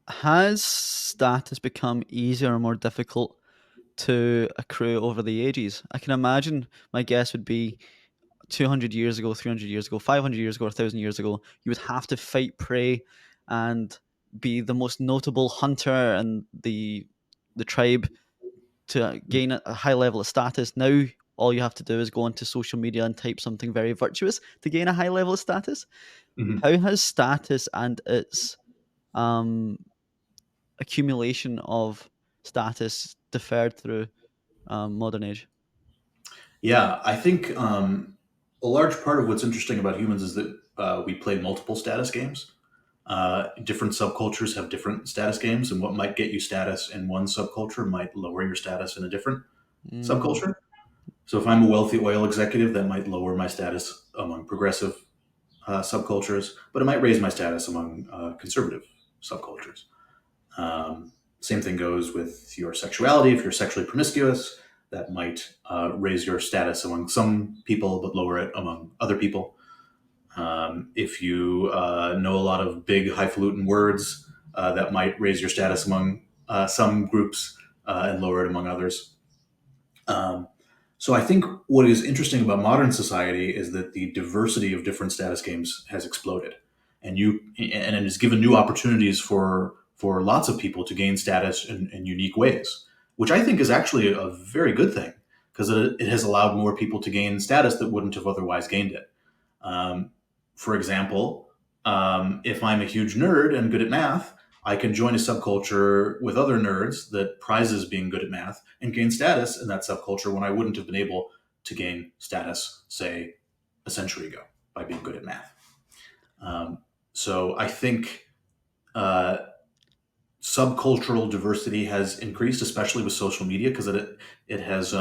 Has status become easier or more difficult to accrue over the ages? I can imagine my guess would be 200 years ago, 300 years ago, 500 years ago, or 1,000 years ago, you would have to fight prey and be the most notable hunter and the tribe to gain a high level of status. Now, all you have to do is go onto social media and type something very virtuous to gain a high level of status. Mhm. How has status and its um, accumulation of status differed through modern age? Yeah, I think a large part of what's interesting about humans is that we play multiple status games. Different subcultures have different status games, and what might get you status in one subculture might lower your status in a different Mm, subculture. So, if I'm a wealthy oil executive, that might lower my status among progressive subcultures, but it might raise my status among conservative subcultures. Same thing goes with your sexuality. If you're sexually promiscuous, that might raise your status among some people, but lower it among other people. If you know a lot of big, highfalutin words, that might raise your status among some groups and lower it among others. Um, so I think what is interesting about modern society is that the diversity of different status games has exploded, and it has given new opportunities for lots of people to gain status in unique ways, which I think is actually a very good thing because it has allowed more people to gain status that wouldn't have otherwise gained it. Um, for example, if I'm a huge nerd and good at math, I can join a subculture with other nerds that prizes being good at math and gain status in that subculture when I wouldn't have been able to gain status, say, a century ago by being good at math. Um, so I think uh, subcultural diversity has increased, especially with social media, because it has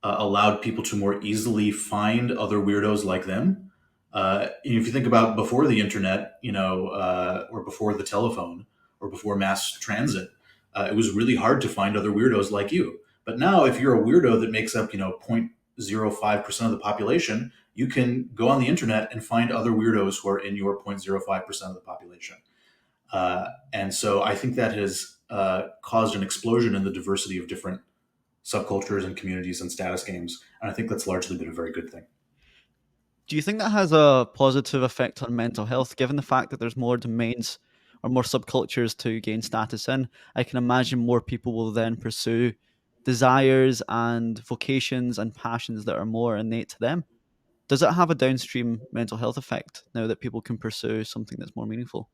allowed people to more easily find other weirdos like them. If you think about before the internet, or before the telephone, or before mass transit, it was really hard to find other weirdos like you. But now, if you're a weirdo that makes up, 0.05% of the population, you can go on the internet and find other weirdos who are in your 0.05% of the population. And so I think that has caused an explosion in the diversity of different subcultures and communities and status games. And I think that's largely been a very good thing. Do you think that has a positive effect on mental health, given the fact that there's more domains or more subcultures to gain status in? I can imagine more people will then pursue desires and vocations and passions that are more innate to them. Does it have a downstream mental health effect now that people can pursue something that's more meaningful?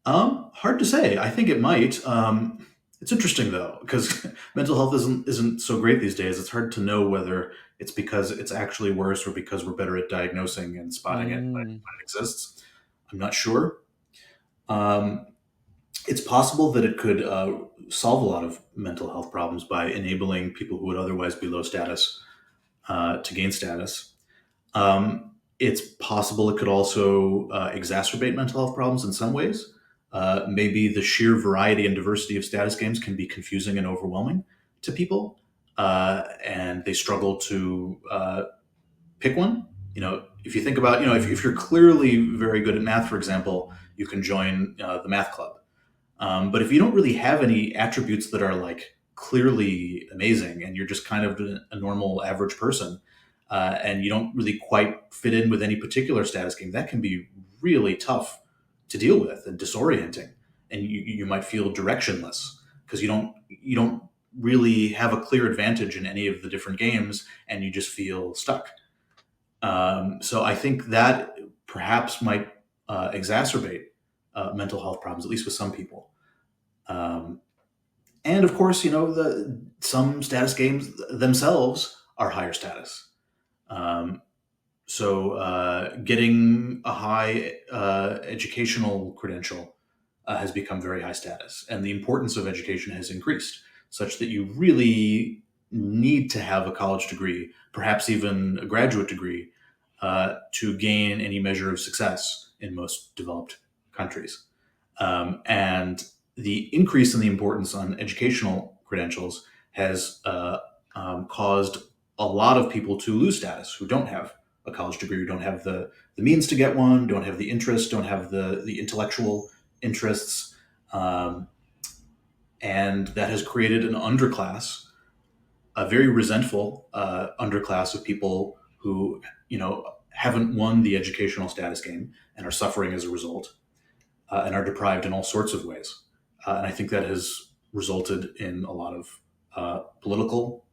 Hard to say. I think it might. It's interesting though, because mental health isn't so great these days. It's hard to know whether it's because it's actually worse or because we're better at diagnosing and spotting it Mm. when it exists. I'm not sure. Um, it's possible that it could solve a lot of mental health problems by enabling people who would otherwise be low status to gain status. It's possible it could also exacerbate mental health problems in some ways. Maybe the sheer variety and diversity of status games can be confusing and overwhelming to people, and they struggle to pick one. If you think about, if you're clearly very good at math, for example, you can join the math club. But if you don't really have any attributes that are like clearly amazing and you're just kind of a normal average person, and you don't really quite fit in with any particular status game, that can be really tough to deal with and disorienting. And you might feel directionless because you don't really have a clear advantage in any of the different games and you just feel stuck. So I think that perhaps might exacerbate mental health problems, at least with some people. Um, and of course, the some status games themselves are higher status. Um, so getting a high educational credential has become very high status, and the importance of education has increased, such that you really need to have a college degree, perhaps even a graduate degree, to gain any measure of success in most developed countries. And the increase in the importance on educational credentials has caused a lot of people to lose status who don't have a college degree, who don't have the means to get one, don't have the interest, don't have the intellectual interests. Um, and that has created an underclass, a very resentful underclass of people who, haven't won the educational status game and are suffering as a result, and are deprived in all sorts of ways. And I think that has resulted in a lot of political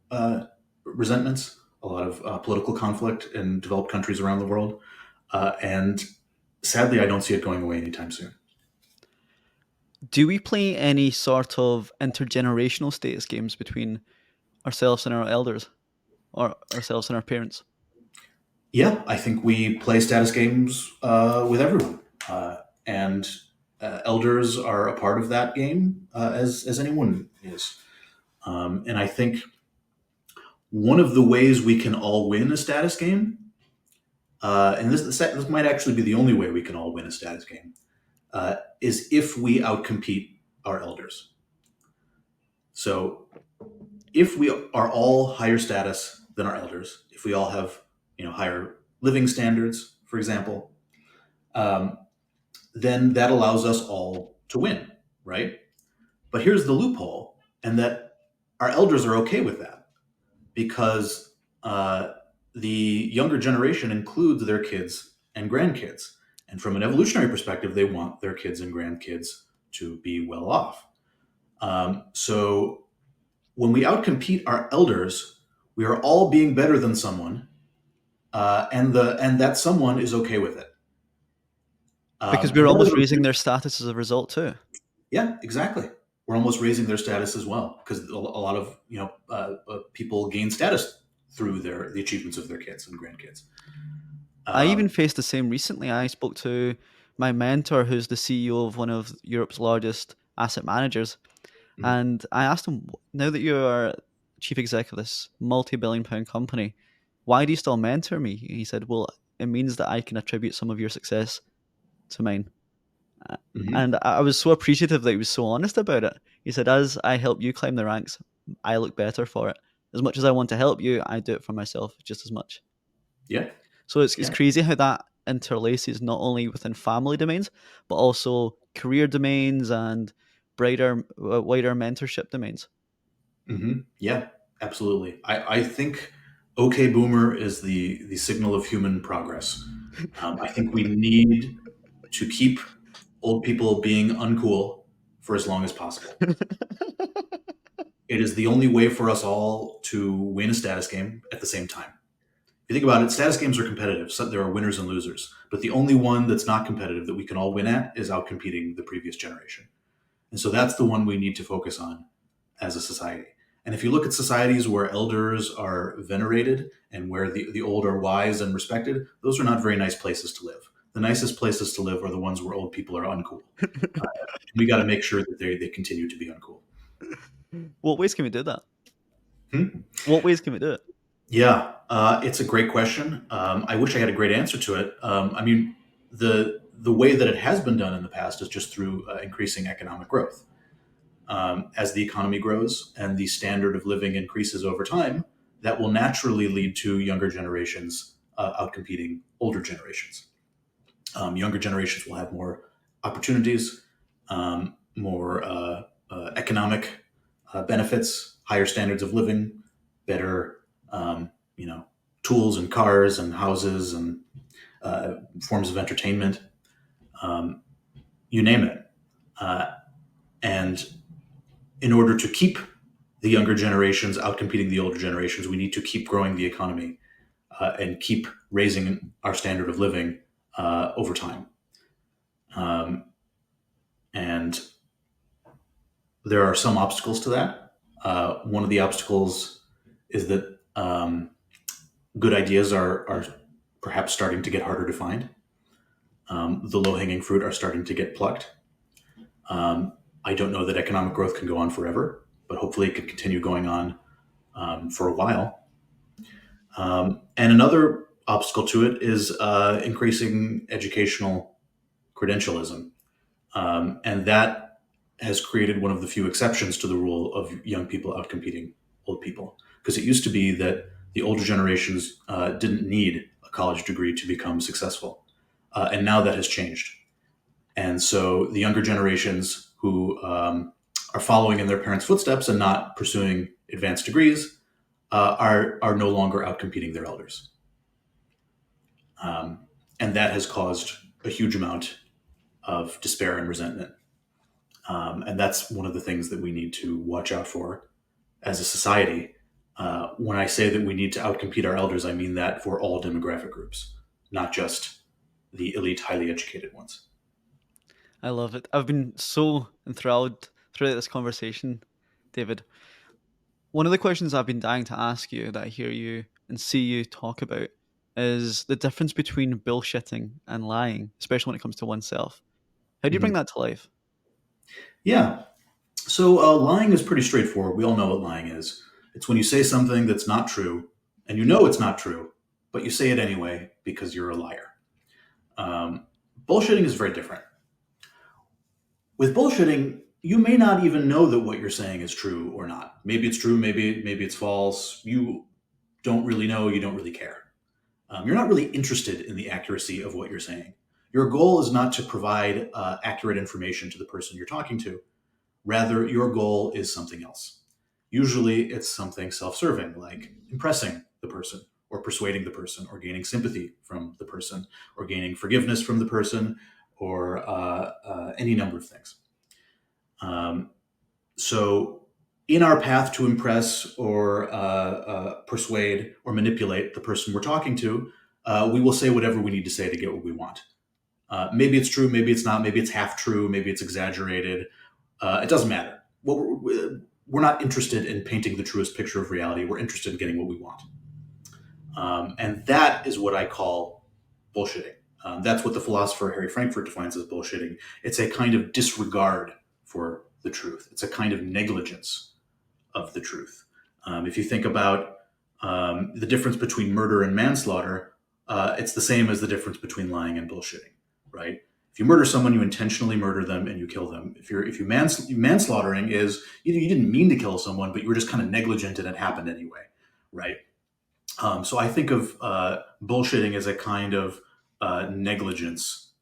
resentments, a lot of political conflict in developed countries around the world. And sadly, I don't see it going away anytime soon. Do we play any sort of intergenerational status games between ourselves and our elders, or ourselves and our parents? Yeah, I think we play status games with everyone. And elders are a part of that game, as anyone is. And I think one of the ways we can all win a status game, and this might actually be the only way we can all win a status game, is if we outcompete our elders. So if we are all higher status than our elders, if we all have higher living standards, for example, um, then that allows us all to win, right? But here's the loophole, and that our elders are okay with that because the younger generation includes their kids and grandkids. And from an evolutionary perspective, they want their kids and grandkids to be well off. So when we outcompete our elders, we are all being better than someone, and that someone is okay with it. Because we're And one of almost the raising their status as a result too. Yeah, exactly. We're almost raising their status as well because a lot of people gain status through the achievements of their kids and grandkids. I even Um, faced the same recently. I spoke to my mentor, who's the CEO of one of Europe's largest asset managers, mhm. and I asked him, now that you're chief executive of this multi-billion pound company, why do you still mentor me? He said, well, it means that I can attribute some of your success to mine. Uh, Mhm. And I was so appreciative that he was so honest about it. He said, as I help you climb the ranks, I look better for it. As much as I want to help you, I do it for myself just as much. Yeah, So it's yeah, crazy how that interlaces not only within family domains, but also career domains and wider mentorship domains. Yeah, absolutely. I think OK Boomer is the signal of human progress. I think we need to keep old people being uncool for as long as possible. It is the only way for us all to win a status game at the same time. If you think about it, status games are competitive. So there are winners and losers. But the only one that's not competitive that we can all win at is outcompeting the previous generation. And so that's the one we need to focus on as a society. And if you look at societies where elders are venerated and where the old are wise and respected, those are not very nice places to live. The nicest places to live are the ones where old people are uncool. Uh, we got to make sure that they continue to be uncool. What ways can we do that? Hmm? What ways can we do it? Yeah, it's a great question. I wish I had a great answer to it. I mean, the way that it has been done in the past is just through increasing economic growth. As the economy grows and the standard of living increases over time, that will naturally lead to younger generations outcompeting older generations. Younger generations will have more opportunities, more economic benefits, higher standards of living, better, you know, tools and cars and houses and forms of entertainment, um, you name it. And in order to keep the younger generations outcompeting the older generations, we need to keep growing the economy and keep raising our standard of living over time. Um, and there are some obstacles to that. One of the obstacles is that good ideas are perhaps starting to get harder to find. The low hanging fruit are starting to get plucked. Um, I don't know that economic growth can go on forever, but hopefully it could continue going on for a while. And another obstacle to it is increasing educational credentialism. And that has created one of the few exceptions to the rule of young people outcompeting old people. Because it used to be that the older generations didn't need a college degree to become successful. And now that has changed. And so the younger generations who are following in their parents' footsteps and not pursuing advanced degrees are no longer outcompeting their elders. Um, and that has caused a huge amount of despair and resentment. And that's one of the things that we need to watch out for as a society. When I say that we need to outcompete our elders, I mean that for all demographic groups, not just the elite, highly educated ones. I love it. I've been so enthralled throughout this conversation, David. One of the questions I've been dying to ask you that I hear you and see you talk about is the difference between bullshitting and lying, especially when it comes to oneself. How do you bring Mhm. that to life? Yeah. So lying is pretty straightforward. We all know what lying is. It's when you say something that's not true and you know it's not true, but you say it anyway because you're a liar. Um, Bullshitting is very different. With bullshitting, you may not even know that what you're saying is true or not. Maybe it's true, maybe it's false. You don't really know. You don't really care. You're not really interested in the accuracy of what you're saying. Your goal is not to provide accurate information to the person you're talking to. Rather, your goal is something else. Usually, it's something self serving, like impressing the person, or persuading the person, or gaining sympathy from the person, or gaining forgiveness from the person, or any number of things. Um, so, in our path to impress or persuade or manipulate the person we're talking to, we will say whatever we need to say to get what we want. Maybe it's true, maybe it's not, maybe it's half true, maybe it's exaggerated. It doesn't matter. We're not interested in painting the truest picture of reality. We're interested in getting what we want. And that is what I call bullshitting. That's what the philosopher Harry Frankfurt defines as bullshitting. It's a kind of disregard for the truth, it's a kind of negligence of the truth. If you think about the difference between murder and manslaughter, it's the same as the difference between lying and bullshitting, right? If you murder someone, you intentionally murder them and you kill them. If you manslaughtering is you didn't mean to kill someone, but you were just kind of negligent and it happened anyway, right? So I think of bullshitting as a kind of negligence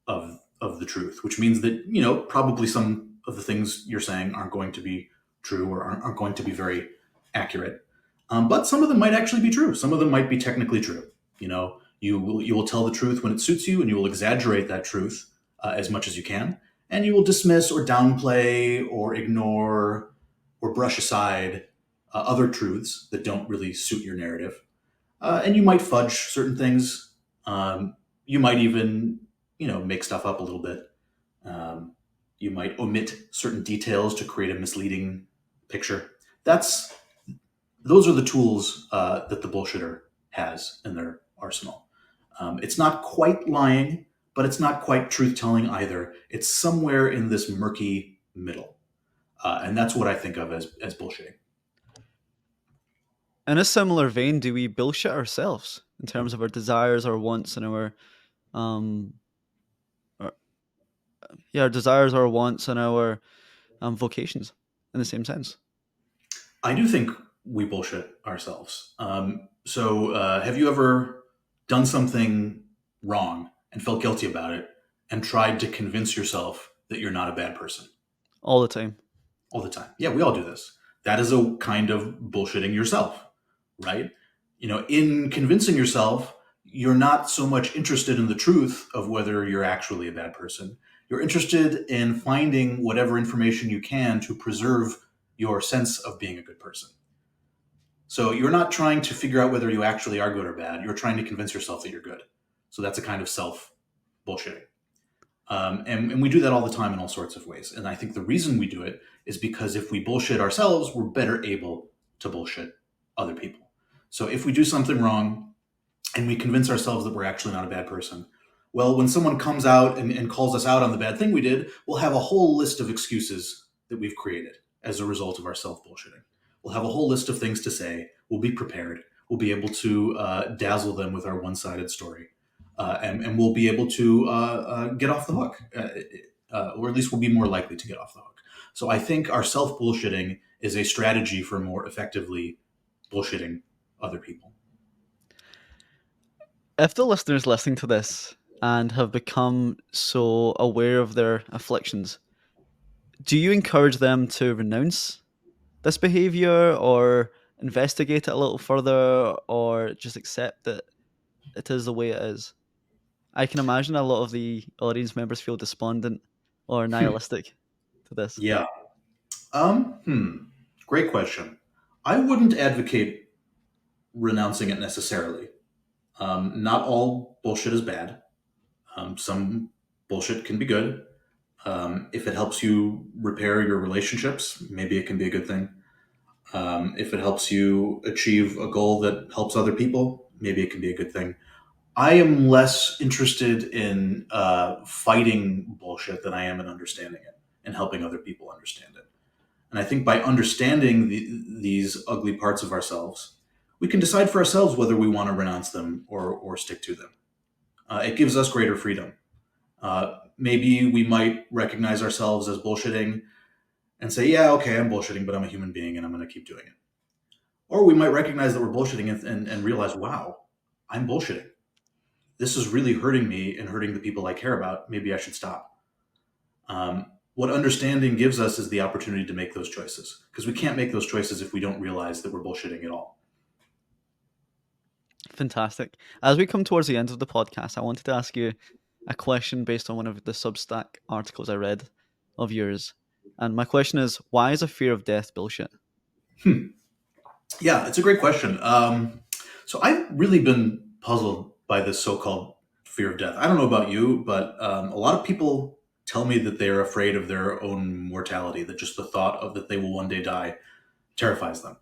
of of the truth, which means that, you know, probably some of the things you're saying aren't going to be true or aren't going to be very accurate. But some of them might actually be true. Some of them might be technically true. You know, you will tell the truth when it suits you, and you will exaggerate that truth as much as you can, and you will dismiss or downplay or ignore or brush aside other truths that don't really suit your narrative. And you might fudge certain things. You might even, you know, make stuff up a little bit. Um, you might omit certain details to create a misleading picture. That's Those are the tools that the bullshitter has in their arsenal. It's not quite lying, but it's not quite truth telling either. It's somewhere in this murky middle, and that's what I think of as bullshitting. In a similar vein, do we bullshit ourselves in terms of our desires, our wants, and um, our, yeah, our desires, our wants, and our vocations in the same sense? I do think we bullshit ourselves. Have you ever done something wrong and felt guilty about it and tried to convince yourself that you're not a bad person All the time. all the time? Yeah, we all do this. That is a kind of bullshitting yourself, right? You know, in convincing yourself, you're not so much interested in the truth of whether you're actually a bad person. You're interested in finding whatever information you can to preserve your sense of being a good person. So you're not trying to figure out whether you actually are good or bad. You're trying to convince yourself that you're good. So that's a kind of self bullshitting. And we do that all the time in all sorts of ways. And I think the reason we do it is because if we bullshit ourselves, we're better able to bullshit other people. So if we do something wrong and we convince ourselves that we're actually not a bad person, well, when someone comes out and calls us out on the bad thing we did, we'll have a whole list of excuses that we've created as a result of our self bullshitting. We'll have a whole list of things to say. We'll be prepared. We'll be able to dazzle them with our one sided story. And we'll be able to get off the hook, or at least we'll be more likely to get off the hook. So I think our self bullshitting is a strategy for more effectively bullshitting other people. If the listeners listening to this and have become so aware of their afflictions, do you encourage them to renounce this behavior or investigate it a little further or just accept that it is the way it is? I can imagine a lot of the audience members feel despondent or nihilistic to this. Yeah. Great question. I wouldn't advocate renouncing it necessarily. Not all bullshit is bad. Some bullshit can be good. If it helps you repair your relationships, maybe it can be a good thing. If it helps you achieve a goal that helps other people, maybe it can be a good thing. I am less interested in fighting bullshit than I am in understanding it and helping other people understand it. And I think by understanding these ugly parts of ourselves, we can decide for ourselves whether we want to renounce them or stick to them. It gives us greater freedom. Maybe we might recognize ourselves as bullshitting and say, yeah, okay, I'm bullshitting, but I'm a human being and I'm going to keep doing it. Or we might recognize that we're bullshitting and realize, wow, I'm bullshitting. This is really hurting me and hurting the people I care about. Maybe I should stop. What understanding gives us is the opportunity to make those choices because we can't make those choices if we don't realize that we're bullshitting at all. Fantastic. As we come towards the end of the podcast, I wanted to ask you a question based on one of the Substack articles I read of yours. And my question is, why is a fear of death bullshit? Hmm. Yeah, it's a great question. So I've really been puzzled by this so-called fear of death. I don't know about you, but a lot of people tell me that they're afraid of their own mortality, that just the thought of that they will one day die terrifies them.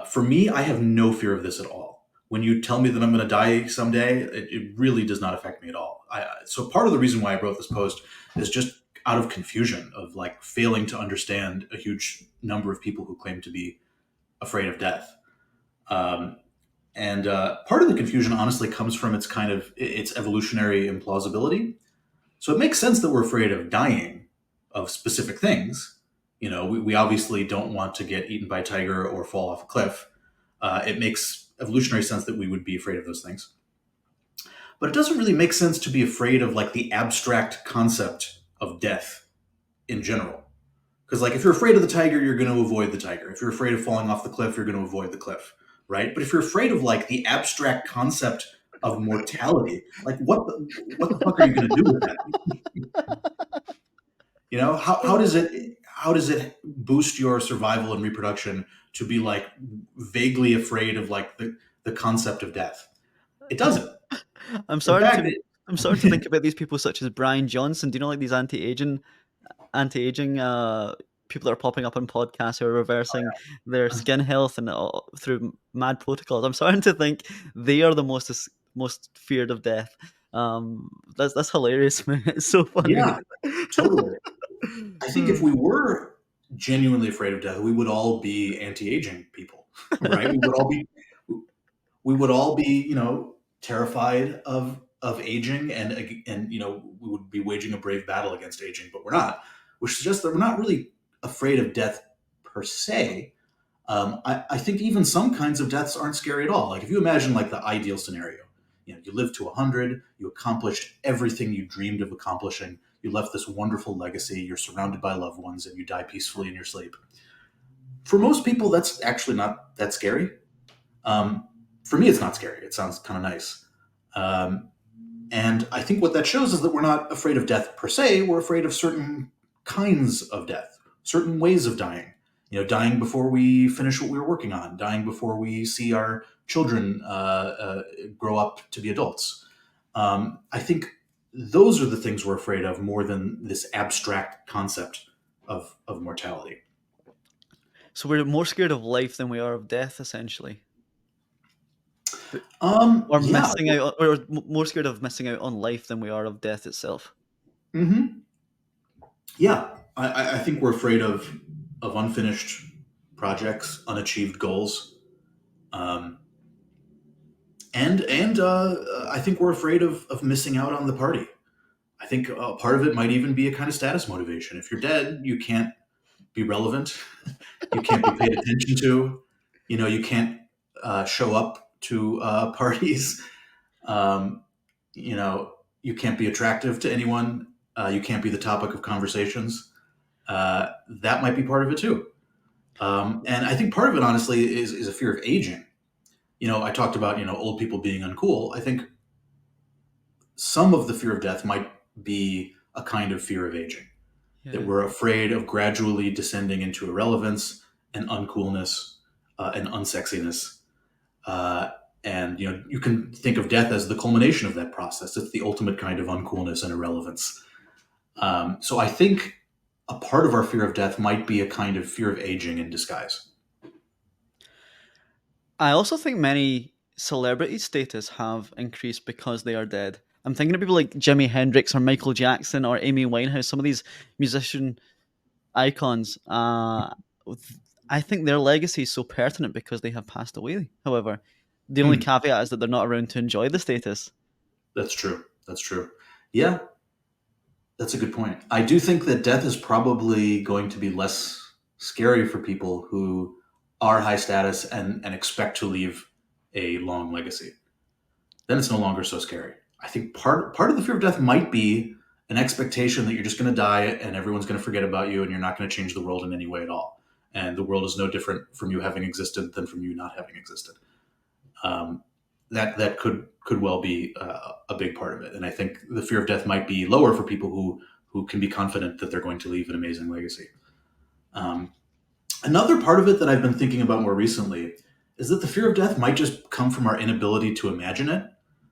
For me, I have no fear of this at all. When you tell me that I'm going to die someday, it really does not affect me at all. So part of the reason why I wrote this post is just out of confusion of like failing to understand a huge number of people who claim to be afraid of death. Um, and Part of the confusion, honestly, comes from its evolutionary implausibility. So it makes sense that we're afraid of dying of specific things. You know, we obviously don't want to get eaten by a tiger or fall off a cliff. It makes evolutionary sense that we would be afraid of those things. but it doesn't really make sense to be afraid of like the abstract concept of death in general. Because like if you're afraid of the tiger, you're going to avoid the tiger. If you're afraid of falling off the cliff, you're going to avoid the cliff, right? But if you're afraid of like the abstract concept of mortality, like what the fuck are you going to do with that? You know, how does it boost your survival and reproduction to be like vaguely afraid of like the concept of death? It doesn't. I'm In starting fact, to I'm starting to think about these people such as Brian Johnson. Do you know, like these anti-aging people that are popping up on podcasts who are reversing their skin health and through mad protocols? I'm starting to think they are the most feared of death. That's hilarious, man. It's so funny. yeah, totally. I think if we were genuinely afraid of death, we would all be anti-aging people, right? We would all be, you know, terrified of aging, and you know, we would be waging a brave battle against aging, but we're not, which suggests that we're not really afraid of death per se. I think even some kinds of deaths aren't scary at all. Like if you imagine like the ideal scenario, you know, you live to 100, you accomplished everything you dreamed of accomplishing, you left this wonderful legacy, you're surrounded by loved ones, and you die peacefully in your sleep. For most people, that's actually not that scary. Um, for me, it's not scary. It sounds kind of nice. Um, and I think what that shows is that we're not afraid of death per se. We're afraid of certain kinds of death, certain ways of dying. You know, dying before we finish what we were working on, dying before we see our children grow up to be adults. I think those are the things we're afraid of more than this abstract concept of mortality. So we're more scared of life than we are of death, essentially, or Yeah. missing out, or more scared of missing out on life than we are of death itself. Hmm. Yeah. I think we're afraid of unfinished projects, unachieved goals. Um, and I think we're afraid of missing out on the party. I think part of it might even be a kind of status motivation. If you're dead, you can't be relevant. You can't be paid attention to. You know, you can't show up to parties. Um, you know, you can't be attractive to anyone. You can't be the topic of conversations. That might be part of it too. And I think part of it, honestly, is a fear of aging. You know, I talked about, you know, old people being uncool. I think some of the fear of death might be a kind of fear of aging, that Yeah. we're afraid of gradually descending into irrelevance and uncoolness and unsexiness. Uh, and you know, you can think of death as the culmination of that process. It's the ultimate kind of uncoolness and irrelevance. So I think a part of our fear of death might be a kind of fear of aging in disguise. I also think many celebrity status have increased because they are dead. I'm thinking of people like Jimi Hendrix or Michael Jackson or Amy Winehouse, some of these musician icons. I think their legacy is so pertinent because they have passed away. However, the only Hmm, caveat is that they're not around to enjoy the status. that's true. That's true. Yeah, that's a good point. I do think that death is probably going to be less scary for people who are high status and expect to leave a long legacy. Then it's no longer so scary. I think part of the fear of death might be an expectation that you're just going to die and everyone's going to forget about you and you're not going to change the world in any way at all. And the world is no different from you having existed than from you not having existed. Um, that could well be a big part of it. And I think the fear of death might be lower for people who can be confident that they're going to leave an amazing legacy. Um, Another part of it that I've been thinking about more recently is that the fear of death might just come from our inability to imagine it.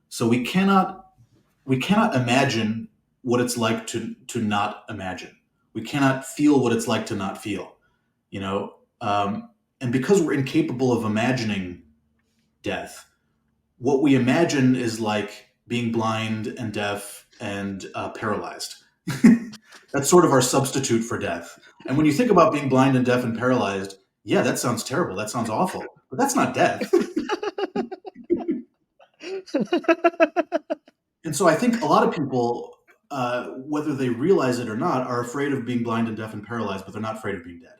So we cannot imagine what it's like to not imagine. We cannot feel what it's like to not feel. You know, and because we're incapable of imagining death, what we imagine is like being blind and deaf and paralyzed. That's sort of our substitute for death. And when you think about being blind and deaf and paralyzed, yeah, that sounds terrible. That sounds awful. But that's not death. And so I think a lot of people, whether they realize it or not, are afraid of being blind and deaf and paralyzed, but they're not afraid of being dead.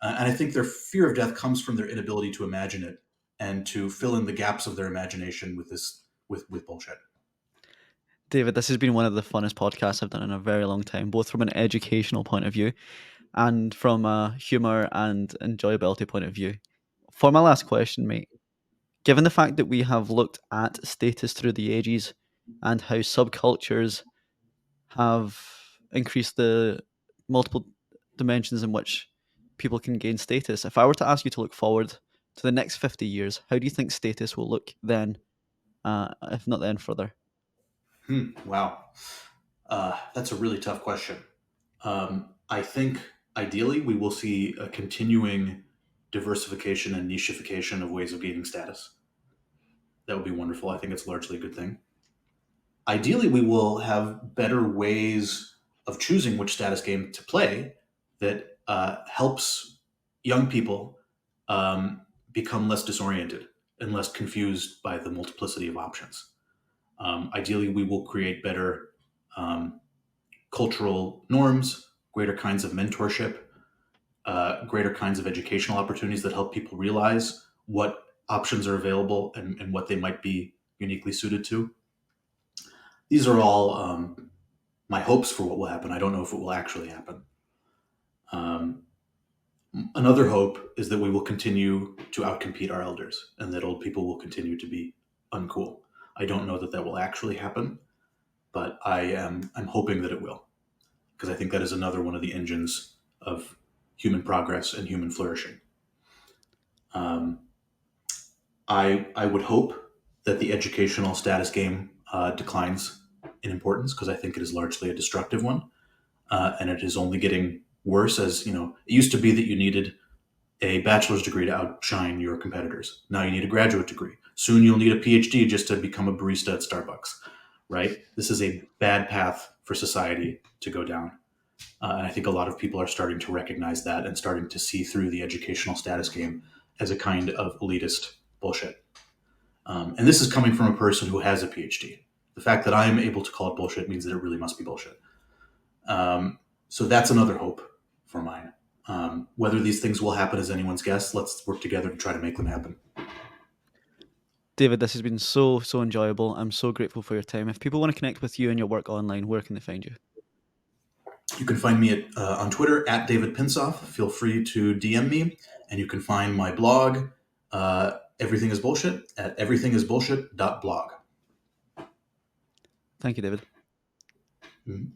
And I think their fear of death comes from their inability to imagine it and to fill in the gaps of their imagination with bullshit. David, this has been one of the funnest podcasts I've done in a very long time, both from an educational point of view and from a humor and enjoyability point of view. For my last question, mate, given the fact that we have looked at status through the ages and how subcultures have increased the multiple dimensions in which people can gain status, if I were to ask you to look forward to the next 50 years, how do you think status will look then, if not then further? Wow. That's a really tough question. I think ideally we will see a continuing diversification and nichification of ways of gaining status. That would be wonderful. I think it's largely a good thing. Ideally, we will have better ways of choosing which status game to play that helps young people become less disoriented and less confused by the multiplicity of options. Ideally, we will create better um, cultural norms, greater kinds of mentorship, greater kinds of educational opportunities that help people realize what options are available and what they might be uniquely suited to. These are all my hopes for what will happen. I don't know if it will actually happen. Um, Another hope is that we will continue to outcompete our elders and that old people will continue to be uncool. I don't know that that will actually happen, but I'm hoping that it will because I think that is another one of the engines of human progress and human flourishing. Um, I would hope that the educational status game declines in importance because I think it is largely a destructive one, and it is only getting worse. As you know, it used to be that you needed a bachelor's degree to outshine your competitors. Now you need a graduate degree. Soon you'll need a PhD just to become a barista at Starbucks. Right? This is a bad path for society to go down. And I think a lot of people are starting to recognize that and starting to see through the educational status game as a kind of elitist bullshit. And this is coming from a person who has a PhD. The fact that I am able to call it bullshit means that it really must be bullshit. So that's another hope for mine. Whether these things will happen is anyone's guess. Let's work together to try to make them happen. David, this has been so enjoyable. I'm so grateful for your time. If people want to connect with you and your work online, where can they find you? You can find me on Twitter at David Pinsof. Feel free to DM me, and you can find my blog, Everything is Bullshit, at everythingisbullshit.blog. Thank you, David. Mhm.